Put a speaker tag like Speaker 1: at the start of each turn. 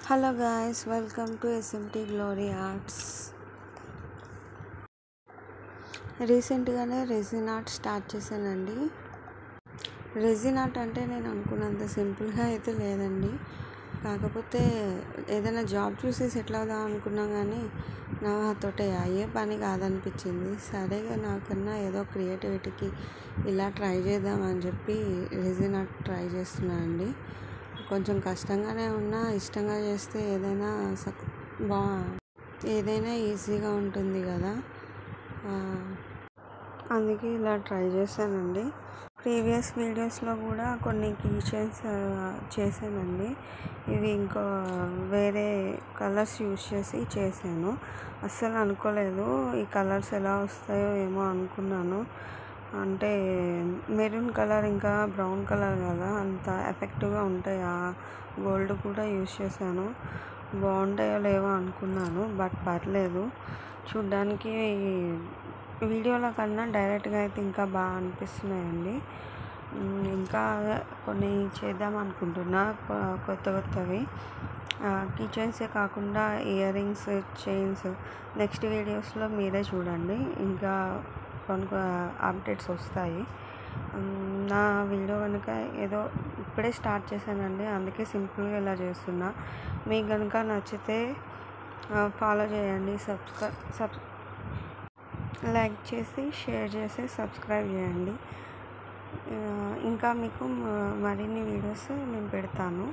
Speaker 1: Hello guys, welcome to SMT glory arts. రీసెంట్గానే resin art start చేశానండి. Resin art అంటే నేను అనుకున్నంత సింపుల్గా అయితే లేదండి. కాకపోతే ఏదైనా జాబ్ చూసి సెటిల్ అవుదాం అనుకున్నా కానీ నాతోటి అయ్యే పని కాదనిపించింది. సరే నాకన్నా ఏదో క్రియేటివిటీకి ఇలా ట్రై చేద్దామని చెప్పి రెజిన్ ఆర్ట్ ట్రై చేస్తున్నాను అండి. కొంచెం కష్టంగానే ఉన్నా ఇష్టంగా చేస్తే ఏదైనా ఈజీగా ఉంటుంది కదా, అందుకే ఇలా ట్రై చేశానండి. ప్రీవియస్ వీడియోస్లో కూడా కొన్ని కీ చైన్స్ చేశానండి. ఇవి ఇంకో వేరే కలర్స్ యూజ్ చేసి చేశాను. అస్సలు అనుకోలేదు ఈ కలర్స్ ఎలా వస్తాయో ఏమో అనుకున్నాను. అంటే మెరూన్ కలర్ ఇంకా బ్రౌన్ కలర్ కదా, అంత ఎఫెక్టివ్గా ఉంటాయా? గోల్డ్ కూడా యూజ్ చేశాను. బాగుంటాయో లేవో అనుకున్నాను, బట్ పర్లేదు. చూడ్డానికి వీడియోలో కన్నా డైరెక్ట్గా అయితే ఇంకా బాగా అనిపిస్తున్నాయండి. ఇంకా కొన్ని చేద్దాం అనుకుంటున్నా, కొత్తవి కీ చైన్సే కాకుండా ఇయర్ రింగ్స్, చైన్స్ నెక్స్ట్ వీడియోస్లో మీరే చూడండి. ఇంకా కొన్ని అప్డేట్స్ వస్తాయి. నా వీడియో కనుక ఏదో ఇప్పుడే స్టార్ట్ చేశానండి, అందుకే సింపుల్గా ఇలా చేస్తున్నా. మీకు కనుక నచ్చితే ఫాలో చేయండి, లైక్ చేసి షేర్ చేసి సబ్స్క్రైబ్ చేయండి. ఇంకా మీకు మరిన్ని వీడియోస్ నేను పెడతాను.